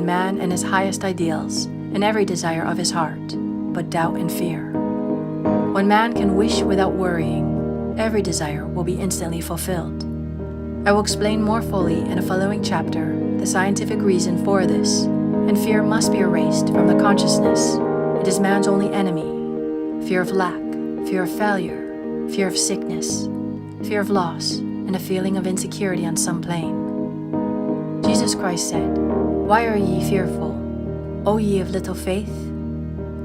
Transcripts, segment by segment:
man and his highest ideals and every desire of his heart, but doubt and fear. When man can wish without worrying, every desire will be instantly fulfilled. I will explain more fully in a following chapter the scientific reason for this, and fear must be erased from the consciousness. It is man's only enemy. Fear of lack, fear of failure, fear of sickness, fear of loss, and a feeling of insecurity on some plane. Jesus Christ said, "Why are ye fearful, O ye of little faith?"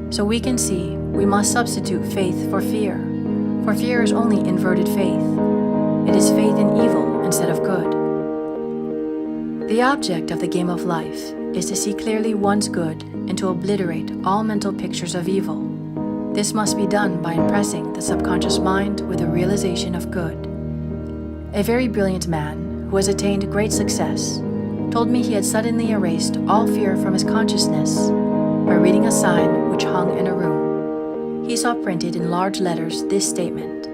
So we can see we must substitute faith for fear is only inverted faith. It is faith in evil instead of good. The object of the game of life is to see clearly one's good and to obliterate all mental pictures of evil. This must be done by impressing the subconscious mind with a realization of good. A very brilliant man who has attained great success told me he had suddenly erased all fear from his consciousness by reading a sign which hung in a room. He saw printed in large letters this statement: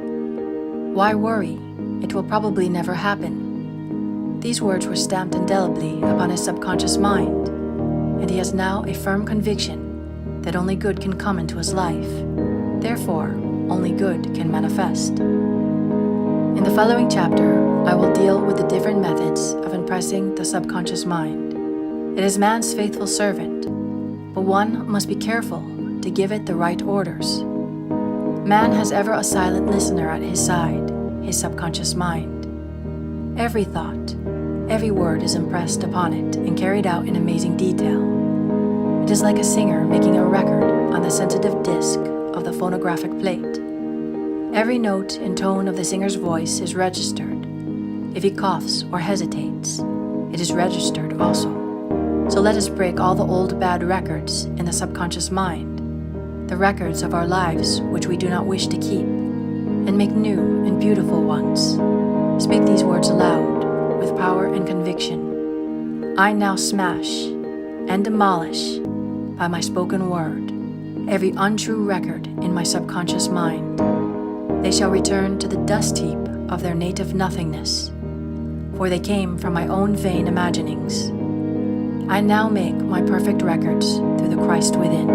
"Why worry? It will probably never happen." These words were stamped indelibly upon his subconscious mind, and he has now a firm conviction that only good can come into his life. Therefore, only good can manifest. In the following chapter, I will deal with the different methods of impressing the subconscious mind. It is man's faithful servant, but one must be careful to give it the right orders. Man has ever a silent listener at his side, his subconscious mind. Every thought, every word is impressed upon it and carried out in amazing detail. It is like a singer making a record on the sensitive disc of the phonographic plate. Every note and tone of the singer's voice is registered. If he coughs or hesitates, it is registered also. So let us break all the old bad records in the subconscious mind, the records of our lives which we do not wish to keep, and make new and beautiful ones. Speak these words aloud, with power and conviction. I now smash and demolish, by my spoken word, every untrue record in my subconscious mind. They shall return to the dust heap of their native nothingness, for they came from my own vain imaginings. I now make my perfect records through the Christ within,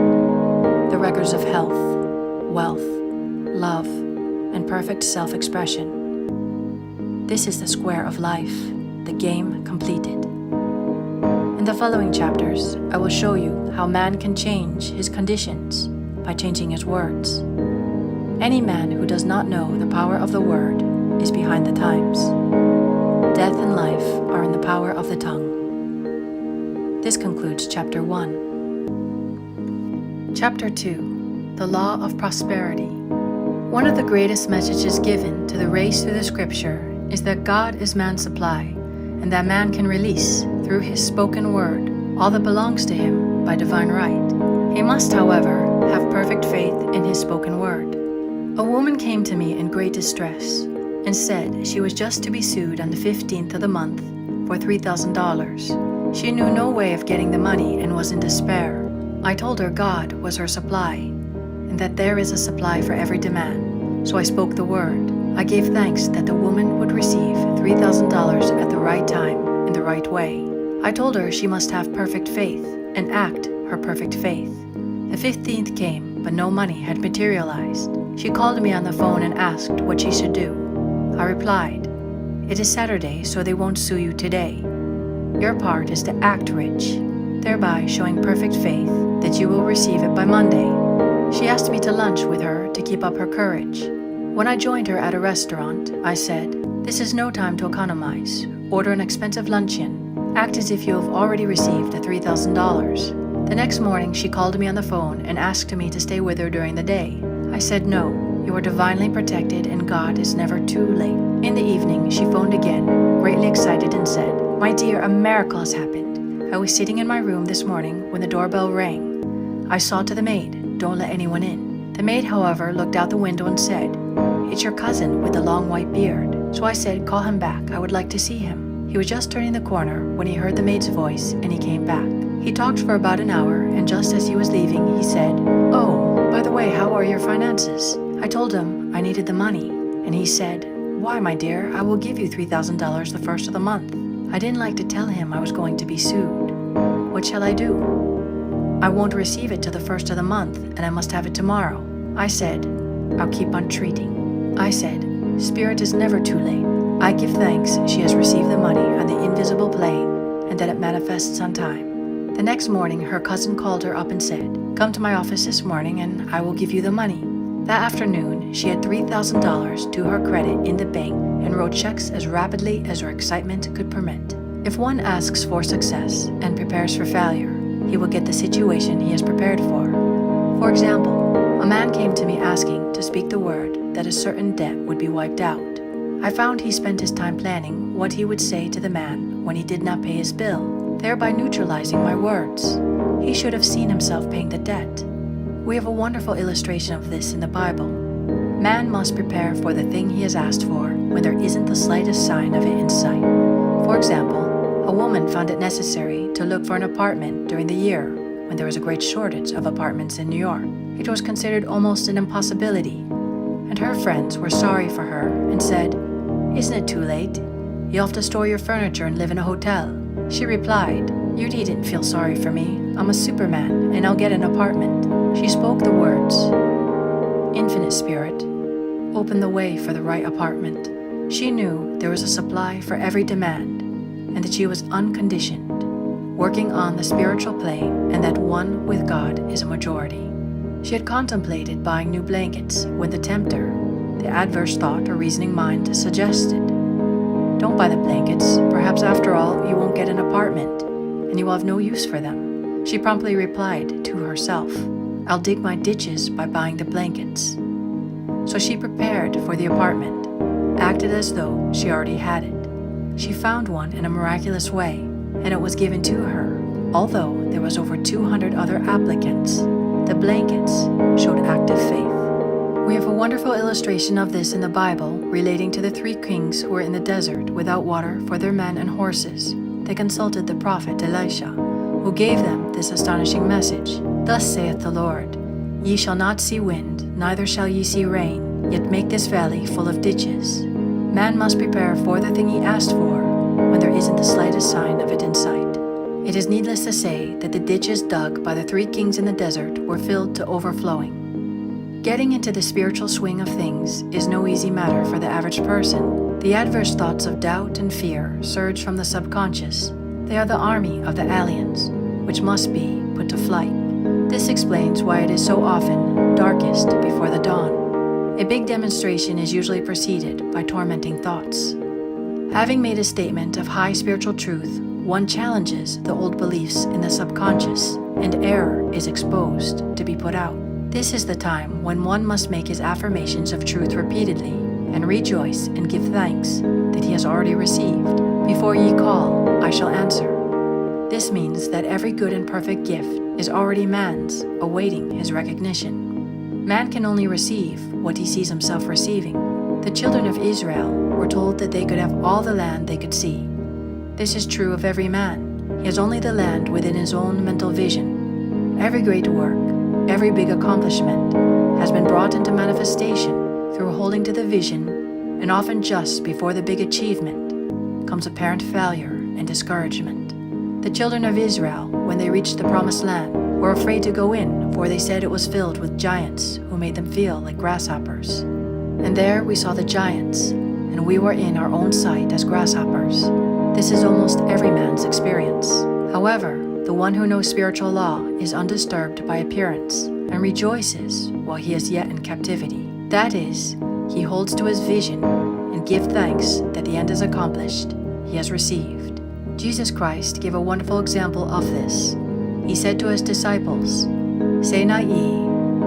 the records of health, wealth, love, and perfect self-expression. This is the square of life, the game completed. In the following chapters, I will show you how man can change his conditions by changing his words. Any man who does not know the power of the word is behind the times. Death and life are in the power of the tongue. This concludes Chapter 1. Chapter 2. The Law of Prosperity. One of the greatest messages given to the race through the Scripture is that God is man's supply, and that man can release, through his spoken word, all that belongs to him by divine right. He must, however, have perfect faith in his spoken word. A woman came to me in great distress and said she was just to be sued on the 15th of the month for $3,000. She knew no way of getting the money and was in despair. I told her God was her supply, and that there is a supply for every demand. So I spoke the word. I gave thanks that the woman would receive $3,000 at the right time, in the right way. I told her she must have perfect faith and act her perfect faith. The 15th came, but no money had materialized. She called me on the phone and asked what she should do. I replied, "It is Saturday, so they won't sue you today. Your part is to act rich, thereby showing perfect faith that you will receive it by Monday." She asked me to lunch with her to keep up her courage. When I joined her at a restaurant, I said, "This is no time to economize. Order an expensive luncheon. Act as if you have already received the $3,000. The next morning, she called me on the phone and asked me to stay with her during the day. I said no. You are divinely protected and God is never too late. In the evening, she phoned again, greatly excited, and said, "My dear, a miracle has happened. I was sitting in my room this morning when the doorbell rang. I saw to the maid, 'Don't let anyone in.' The maid, however, looked out the window and said, 'It's your cousin with the long white beard.' So I said, 'Call him back. I would like to see him.' He was just turning the corner when he heard the maid's voice and he came back. He talked for about an hour, and just as he was leaving, he said, 'Oh, by the way, how are your finances?' I told him I needed the money, and he said, 'Why, my dear, I will give you $3,000 the first of the month.' I didn't like to tell him I was going to be sued. What What shall I do? I won't receive it till the first of the month, and I must have it tomorrow. I said, I'll keep on treating. I said, Spirit is never too late. I give thanks she has received the money on the invisible plane and that it manifests on time. The next morning, her cousin called her up and said, come to my office this morning and I will give you the money. That afternoon, she had $3,000 to her credit in the bank and wrote checks as rapidly as her excitement could permit. If one asks for success and prepares for failure, he will get the situation he is prepared for. For example, a man came to me asking to speak the word that a certain debt would be wiped out. I found he spent his time planning what he would say to the man when he did not pay his bill, thereby neutralizing my words. He should have seen himself paying the debt. We have a wonderful illustration of this in the Bible. Man must prepare for the thing he has asked for when there isn't the slightest sign of it in sight. For example, a woman found it necessary to look for an apartment during the year when there was a great shortage of apartments in New York. It was considered almost an impossibility, and her friends were sorry for her and said, isn't it too late? You'll have to store your furniture and live in a hotel. She replied, you needn't feel sorry for me. I'm a Superman and I'll get an apartment. She spoke the words, Infinite Spirit, open the way for the right apartment. She knew there was a supply for every demand and that she was unconditioned, working on the spiritual plane, and that one with God is a majority. She had contemplated buying new blankets when the tempter, the adverse thought or reasoning mind, suggested, don't buy the blankets, perhaps after all you won't get an apartment and you will have no use for them. She promptly replied to herself, I'll dig my ditches by buying the blankets. So she prepared for the apartment, acted as though she already had it. She found one in a miraculous way, and it was given to her. Although there was over 200 other applicants, the blankets showed active faith. We have a wonderful illustration of this in the Bible relating to the 3 kings who were in the desert without water for their men and horses. They consulted the prophet Elisha, who gave them this astonishing message. Thus saith the Lord, ye shall not see wind, neither shall ye see rain, yet make this valley full of ditches. Man must prepare for the thing he asked for when there isn't the slightest sign of it in sight. It is needless to say that the ditches dug by the 3 kings in the desert were filled to overflowing. Getting into the spiritual swing of things is no easy matter for the average person. The adverse thoughts of doubt and fear surge from the subconscious. They are the army of the aliens, which must be put to flight. This explains why it is so often darkest before the dawn. A big demonstration is usually preceded by tormenting thoughts. Having made a statement of high spiritual truth, one challenges the old beliefs in the subconscious, and error is exposed to be put out. This is the time when one must make his affirmations of truth repeatedly and rejoice and give thanks that he has already received. Before ye call, I shall answer. This means that every good and perfect gift is already man's, awaiting his recognition. Man can only receive what he sees himself receiving. The children of Israel were told that they could have all the land they could see. This is true of every man. He has only the land within his own mental vision. Every great work, every big accomplishment has been brought into manifestation through holding to the vision, and often just before the big achievement comes apparent failure and discouragement. The children of Israel, when they reached the promised land, were afraid to go in, for they said it was filled with giants who made them feel like grasshoppers. And there we saw the giants, and we were in our own sight as grasshoppers. This is almost every man's experience. However, the one who knows spiritual law is undisturbed by appearance and rejoices while he is yet in captivity. That is, he holds to his vision and gives thanks that the end is accomplished, he has received. Jesus Christ gave a wonderful example of this. He said to his disciples, Say not ye,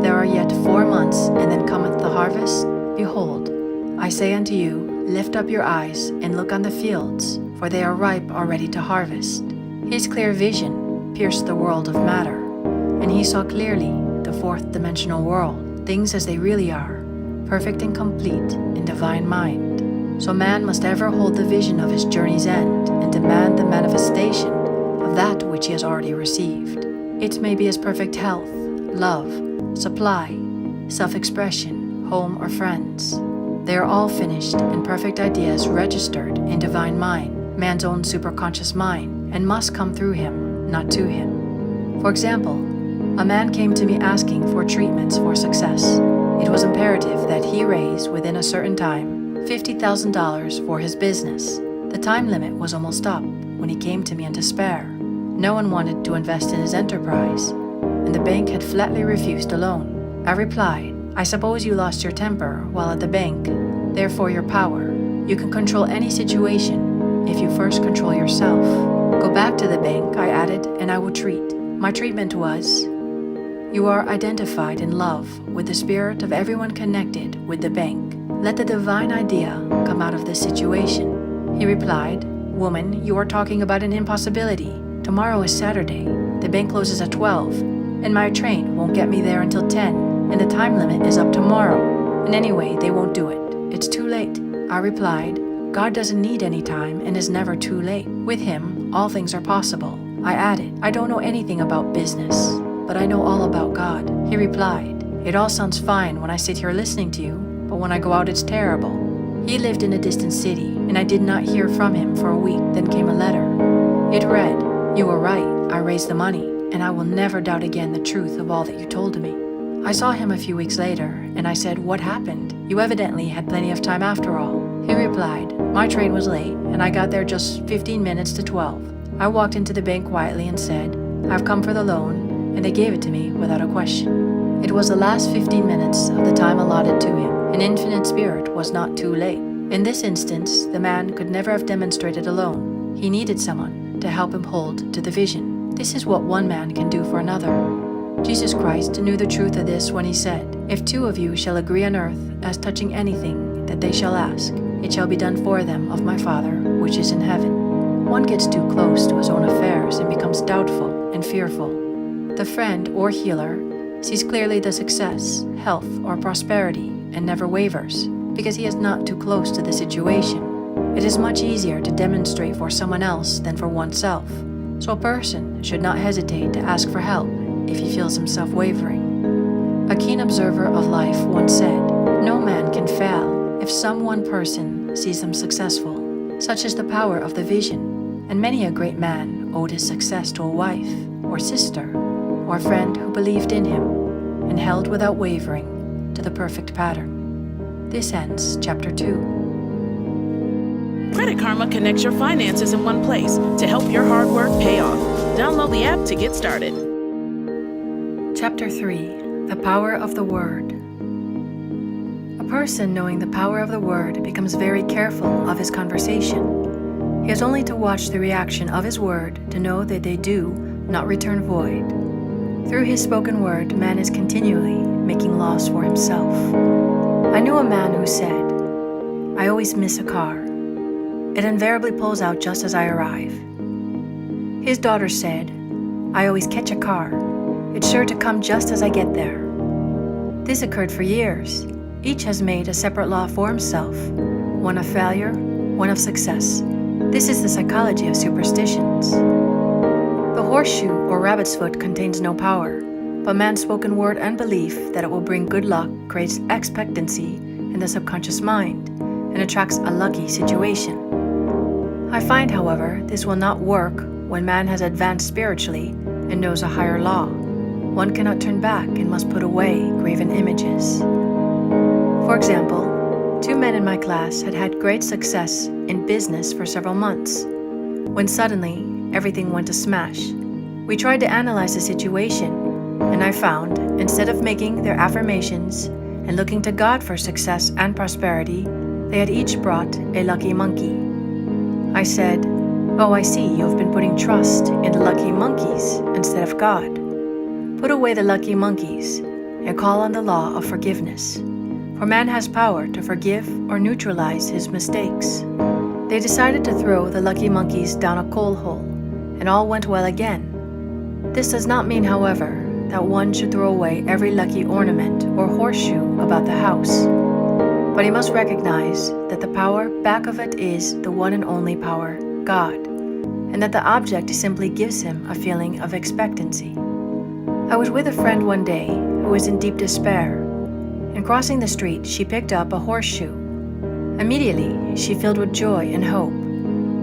there are yet 4 months, and then cometh the harvest? Behold, I say unto you, lift up your eyes and look on the fields, for they are ripe already to harvest. His clear vision pierced the world of matter, and he saw clearly the 4th dimensional world, things as they really are, perfect and complete in divine mind. So man must ever hold the vision of his journey's end and demand the manifestation of that which he has already received. It may be as perfect health, love, supply, self-expression, home, or friends. They are all finished and perfect ideas registered in divine mind, man's own superconscious mind, and must come through him, not to him. For example, a man came to me asking for treatments for success. It was imperative that he raise, within a certain time, $50,000 for his business. The time limit was almost up when he came to me in despair. No one wanted to invest in his enterprise, and the bank had flatly refused a loan. I replied, I suppose you lost your temper while at the bank, therefore your power. You can control any situation if you first control yourself. Go back to the bank, I added, and I will treat. My treatment was, you are identified in love with the spirit of everyone connected with the bank. Let the divine idea come out of this situation. He replied, Woman, you are talking about an impossibility. Tomorrow is Saturday. The bank closes at 12, and my train won't get me there until 10, and the time limit is up tomorrow. And anyway, they won't do it. It's too late. I replied, God doesn't need any time and is never too late. With him, all things are possible. I added, I don't know anything about business, but I know all about God. He replied, it all sounds fine when I sit here listening to you, but when I go out it's terrible. He lived in a distant city, and I did not hear from him for a week. Then came a letter. It read, you were right, I raised the money, and I will never doubt again the truth of all that you told me. I saw him a few weeks later, and I said, what happened? You evidently had plenty of time after all. He replied, my train was late, and I got there just 15 minutes to 12. I walked into the bank quietly and said, I've come for the loan, and they gave it to me without a question. It was the last 15 minutes of the time allotted to him. An infinite spirit was not too late. In this instance, the man could never have demonstrated alone. He needed someone to help him hold to the vision. This is what one man can do for another. Jesus Christ knew the truth of this when he said, if two of you shall agree on earth as touching anything that they shall ask, it shall be done for them of my Father which is in heaven. One gets too close to his own affairs and becomes doubtful and fearful. The friend or healer sees clearly the success, health, or prosperity and never wavers because he is not too close to the situation. It is much easier to demonstrate for someone else than for oneself, so a person should not hesitate to ask for help if he feels himself wavering. A keen observer of life once said, no man can fail if some one person sees them successful. Such is the power of the vision, and many a great man owed his success to a wife, or sister, or friend who believed in him and held without wavering to the perfect pattern. This ends Chapter 2. Credit Karma connects your finances in one place to help your hard work pay off. Download the app to get started. Chapter 3. The Power of the Word. A person knowing the power of the word becomes very careful of his conversation. He has only to watch the reaction of his word to know that they do not return void. Through his spoken word, man is continually making laws for himself. I knew a man who said, I always miss a car. It invariably pulls out just as I arrive. His daughter said, I always catch a car. It's sure to come just as I get there. This occurred for years. Each has made a separate law for himself, one of failure, one of success. This is the psychology of superstitions. The horseshoe or rabbit's foot contains no power, but man's spoken word and belief that it will bring good luck creates expectancy in the subconscious mind and attracts a lucky situation. I find, however, this will not work when man has advanced spiritually and knows a higher law. One cannot turn back and must put away graven images. For example, 2 men in my class had had great success in business for several months, when suddenly everything went to smash. We tried to analyze the situation, and I found, instead of making their affirmations and looking to God for success and prosperity, they had each brought a lucky monkey. I said, oh, I see you have been putting trust in the lucky monkeys instead of God. Put away the lucky monkeys and call on the law of forgiveness. For man has power to forgive or neutralize his mistakes. They decided to throw the lucky monkeys down a coal hole, and all went well again. This does not mean, however, that one should throw away every lucky ornament or horseshoe about the house. But he must recognize that the power back of it is the one and only power, God, and that the object simply gives him a feeling of expectancy. I was with a friend one day who was in deep despair. In crossing the street, she picked up a horseshoe. Immediately, she filled with joy and hope.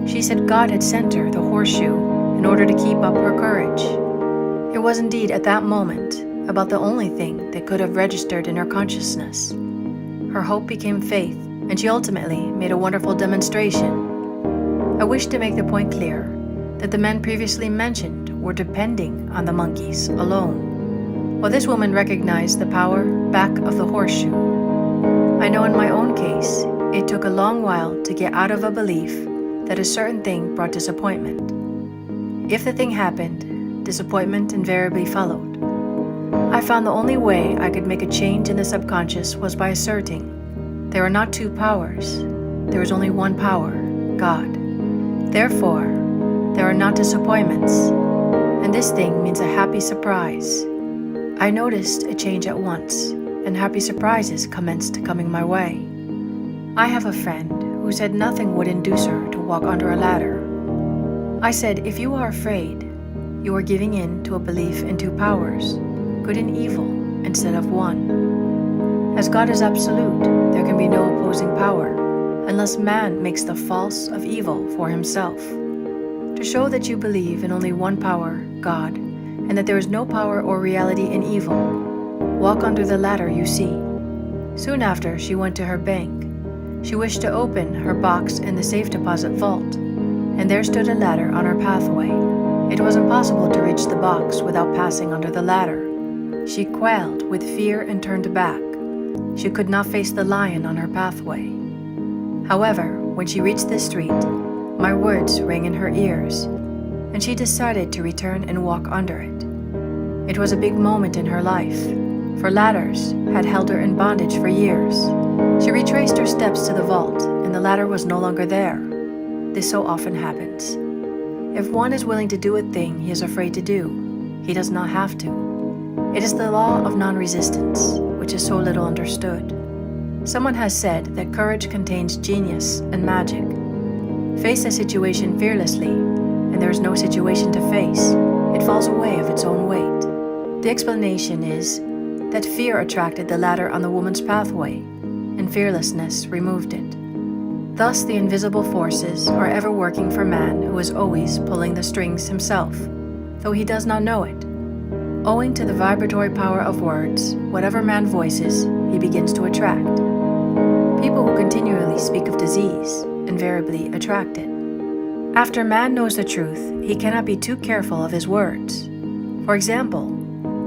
She said God had sent her the horseshoe in order to keep up her courage. It was indeed at that moment about the only thing that could have registered in her consciousness. Her hope became faith, and she ultimately made a wonderful demonstration. I wish to make the point clear that the men previously mentioned were depending on the monkeys alone, while this woman recognized the power back of the horseshoe. I know in my own case, it took a long while to get out of a belief that a certain thing brought disappointment. If the thing happened, disappointment invariably followed. I found the only way I could make a change in the subconscious was by asserting, there are not two powers, there is only one power, God. Therefore, there are not disappointments, and this thing means a happy surprise. I noticed a change at once, and happy surprises commenced coming my way. I have a friend who said nothing would induce her to walk under a ladder. I said, if you are afraid, you are giving in to a belief in two powers, good and evil, instead of one. As God is absolute, there can be no opposing power, unless man makes the false of evil for himself. To show that you believe in only one power, God, and that there is no power or reality in evil, walk under the ladder you see. Soon after, she went to her bank. She wished to open her box in the safe deposit vault, and there stood a ladder on her pathway. It was impossible to reach the box without passing under the ladder. She quailed with fear and turned back. She could not face the lion on her pathway. However, when she reached the street, my words rang in her ears, and she decided to return and walk under it. It was a big moment in her life, for ladders had held her in bondage for years. She retraced her steps to the vault, and the ladder was no longer there. This so often happens. If one is willing to do a thing he is afraid to do, he does not have to. It is the law of non-resistance, which is so little understood. Someone has said that courage contains genius and magic. Face a situation fearlessly, and there is no situation to face. It falls away of its own weight. The explanation is that fear attracted the ladder on the woman's pathway, and fearlessness removed it. Thus, the invisible forces are ever working for man who is always pulling the strings himself, though he does not know it. Owing to the vibratory power of words, whatever man voices, he begins to attract. People who continually speak of disease invariably attract it. After man knows the truth, he cannot be too careful of his words. For example,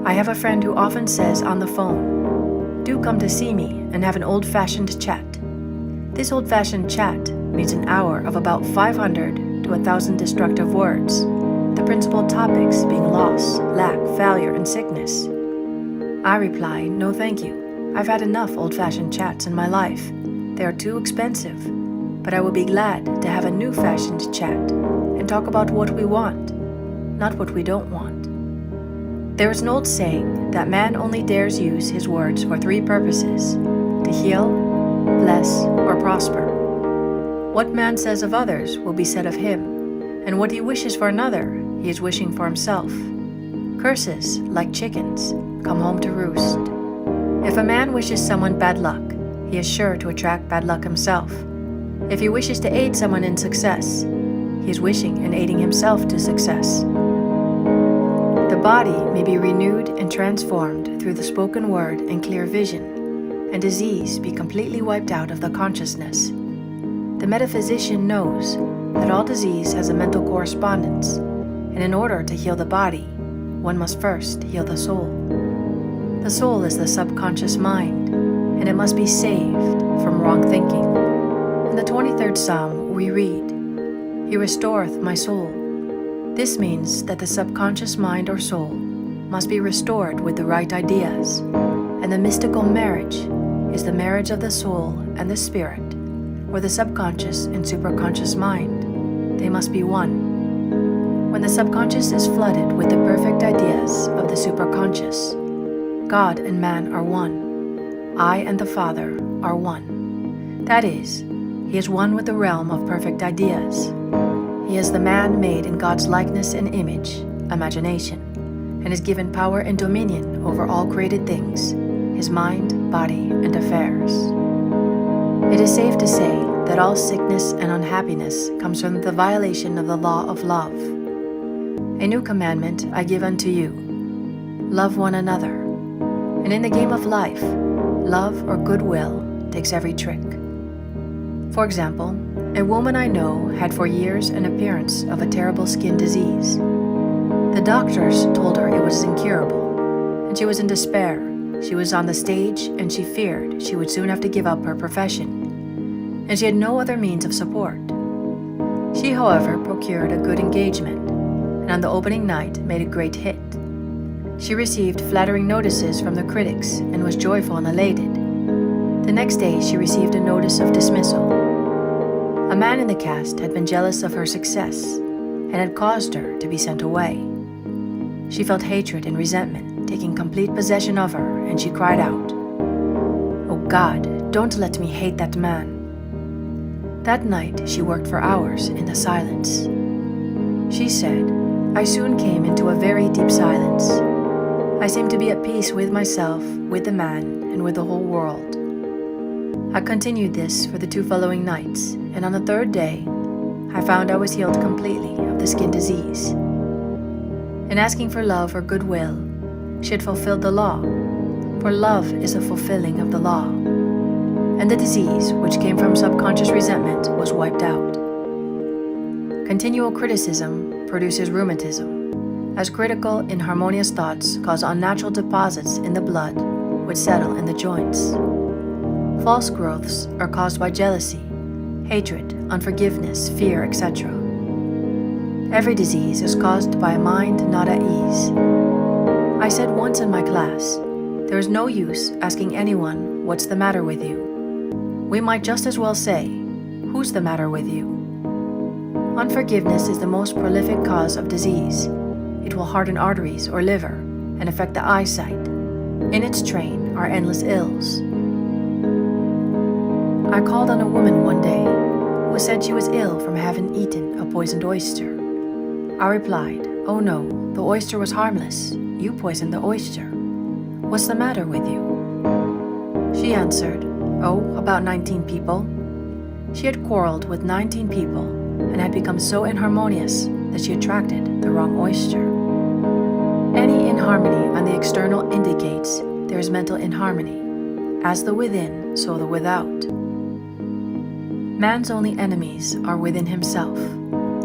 I have a friend who often says on the phone, "Do come to see me and have an old-fashioned chat." This old-fashioned chat means an hour of about 500 to 1,000 destructive words, the principal topics being loss, lack, failure, and sickness. I reply, no thank you. I've had enough old-fashioned chats in my life. They are too expensive, but I will be glad to have a new-fashioned chat and talk about what we want, not what we don't want. There is an old saying that man only dares use his words for three purposes: to heal, bless, or prosper. What man says of others will be said of him, and what he wishes for another, he is wishing for himself. Curses, like chickens, come home to roost. If a man wishes someone bad luck, he is sure to attract bad luck himself. If he wishes to aid someone in success, he is wishing and aiding himself to success. The body may be renewed and transformed through the spoken word and clear vision, and disease be completely wiped out of the consciousness. The metaphysician knows that all disease has a mental correspondence, and in order to heal the body, one must first heal the soul. The soul is the subconscious mind, and it must be saved from wrong thinking. In the 23rd Psalm, we read, "He restoreth my soul." This means that the subconscious mind or soul must be restored with the right ideas, and the mystical marriage is the marriage of the soul and the spirit, or the subconscious and superconscious mind. They must be one. When the subconscious is flooded with the perfect ideas of the superconscious, God and man are one. I and the Father are one. That is, he is one with the realm of perfect ideas. He is the man made in God's likeness and image, imagination, and is given power and dominion over all created things, his mind, body, and affairs. It is safe to say that all sickness and unhappiness comes from the violation of the law of love. A new commandment I give unto you, love one another. And in the game of life, love or goodwill takes every trick. For example, a woman I know had for years an appearance of a terrible skin disease. The doctors told her it was incurable, and she was in despair. She was on the stage, and she feared she would soon have to give up her profession, and she had no other means of support. She, however, procured a good engagement, and on the opening night made a great hit. She received flattering notices from the critics and was joyful and elated. The next day she received a notice of dismissal. A man in the cast had been jealous of her success and had caused her to be sent away. She felt hatred and resentment taking complete possession of her, and she cried out, "Oh God, don't let me hate that man." That night she worked for hours in the silence. She said, "I soon came into a very deep silence. I seemed to be at peace with myself, with the man, and with the whole world." I continued this for the 2 following nights, and on the 3rd day, I found I was healed completely of the skin disease. In asking for love or goodwill, she had fulfilled the law, for love is a fulfilling of the law, and the disease, which came from subconscious resentment, was wiped out. Continual criticism produces rheumatism, as critical, inharmonious thoughts cause unnatural deposits in the blood, which settle in the joints. False growths are caused by jealousy, hatred, unforgiveness, fear, etc. Every disease is caused by a mind not at ease. I said once in my class, there is no use asking anyone what's the matter with you. We might just as well say, who's the matter with you? Unforgiveness is the most prolific cause of disease. It will harden arteries or liver and affect the eyesight. In its train are endless ills. I called on a woman one day who said she was ill from having eaten a poisoned oyster. I replied, "Oh no, the oyster was harmless. You poisoned the oyster. What's the matter with you?" She answered, "Oh, about 19 people." She had quarreled with 19 people and had become so inharmonious that she attracted the wrong oyster. Any inharmony on the external indicates there is mental inharmony. As the within, so the without. Man's only enemies are within himself,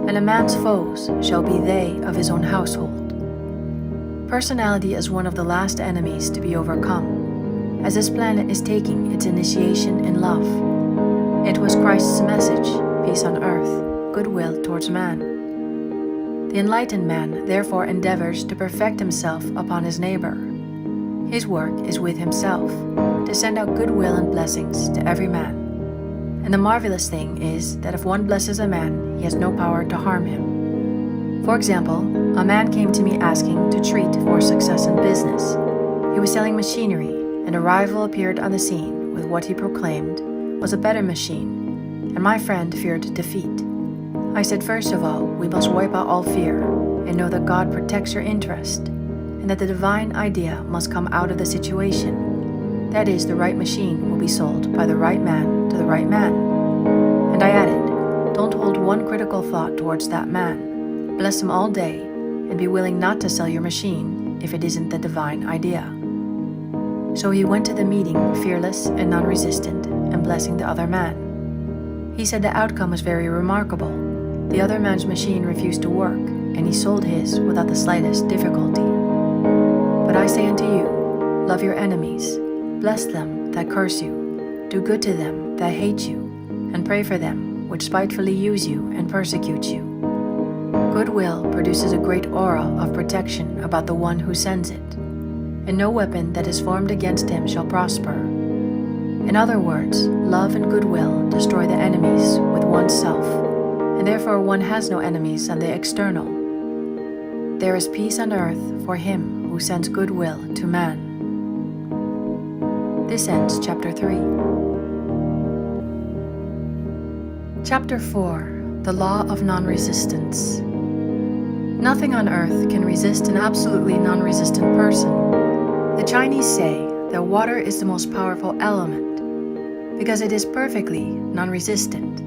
and a man's foes shall be they of his own household. Personality is one of the last enemies to be overcome, as this planet is taking its initiation in love. It was Christ's message, peace on earth, goodwill towards man. The enlightened man therefore endeavors to perfect himself upon his neighbor. His work is with himself, to send out goodwill and blessings to every man. And the marvelous thing is that if one blesses a man, he has no power to harm him. For example, a man came to me asking to treat for success in business. He was selling machinery, and a rival appeared on the scene with what he proclaimed was a better machine, and my friend feared defeat. I said, first of all, we must wipe out all fear and know that God protects your interest, and that the divine idea must come out of the situation. That is, the right machine will be sold by the right man to the right man. And I added, don't hold one critical thought towards that man. Bless him all day, and be willing not to sell your machine if it isn't the divine idea. So he went to the meeting fearless and non-resistant, and blessing the other man. He said the outcome was very remarkable. The other man's machine refused to work, and he sold his without the slightest difficulty. But I say unto you, love your enemies, bless them that curse you, do good to them that hate you, and pray for them which spitefully use you and persecute you. Goodwill produces a great aura of protection about the one who sends it, and no weapon that is formed against him shall prosper. In other words, love and goodwill destroy the enemies with oneself, and therefore one has no enemies on the external. There is peace on earth for him who sends goodwill to man. This ends Chapter 3. Chapter 4. The Law of Non-Resistance. Nothing on earth can resist an absolutely non-resistant person. The Chinese say that water is the most powerful element because it is perfectly non-resistant.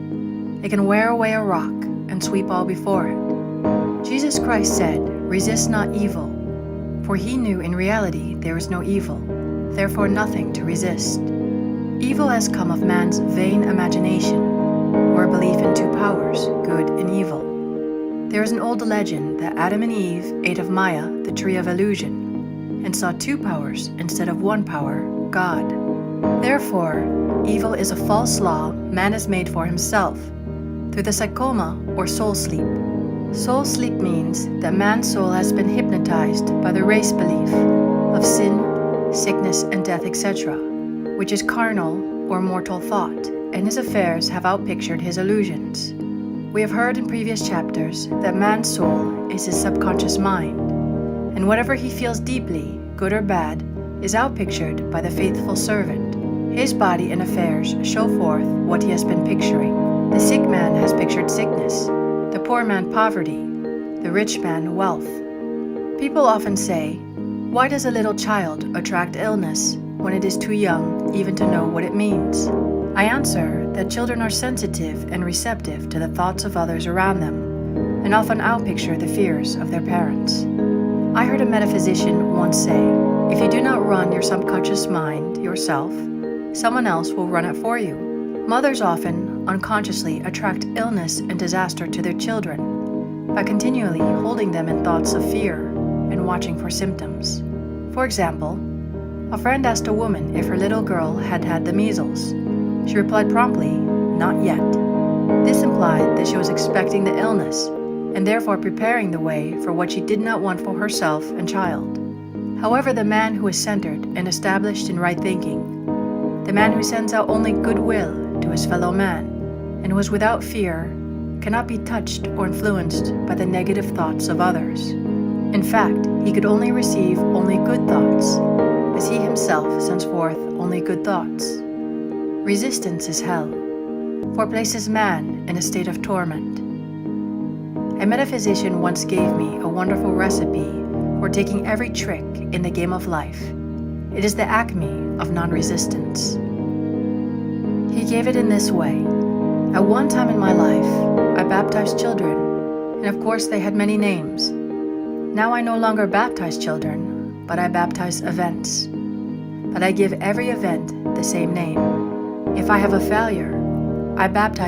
It can wear away a rock and sweep all before it. Jesus Christ said, resist not evil, for he knew in reality there is no evil, therefore nothing to resist. Evil has come of man's vain imagination, or a belief in two powers, good and evil. There is an old legend that Adam and Eve ate of Maya, the tree of illusion, and saw two powers instead of one power, God. Therefore, evil is a false law man has made for himself, through the psychoma or soul sleep. Soul sleep means that man's soul has been hypnotized by the race belief of sin, sickness, and death, etc., which is carnal or mortal thought, and his affairs have outpictured his illusions. We have heard in previous chapters that man's soul is his subconscious mind, and whatever he feels deeply, good or bad, is outpictured by the faithful servant. His body and affairs show forth what he has been picturing. The sick man has pictured sickness, the poor man poverty, the rich man wealth. People often say, why does a little child attract illness when it is too young even to know what it means? I answer that children are sensitive and receptive to the thoughts of others around them, and often outpicture the fears of their parents. I heard a metaphysician once say, if you do not run your subconscious mind yourself, someone else will run it for you. Mothers often unconsciously attract illness and disaster to their children by continually holding them in thoughts of fear and watching for symptoms. For example, a friend asked a woman if her little girl had had the measles. She replied promptly, not yet. This implied that she was expecting the illness and therefore preparing the way for what she did not want for herself and child. However, the man who is centered and established in right thinking, the man who sends out only goodwill to his fellow man, and who is without fear, cannot be touched or influenced by the negative thoughts of others. In fact, he could only receive only good thoughts, as he himself sends forth only good thoughts. Resistance is hell, for it places man in a state of torment. A metaphysician once gave me a wonderful recipe for taking every trick in the game of life. It is the acme of non-resistance. He gave it in this way. At one time in my life, I baptized children, and of course they had many names. Now I no longer baptize children, but I baptize events. But I give every event the same name. If I have a failure, I baptize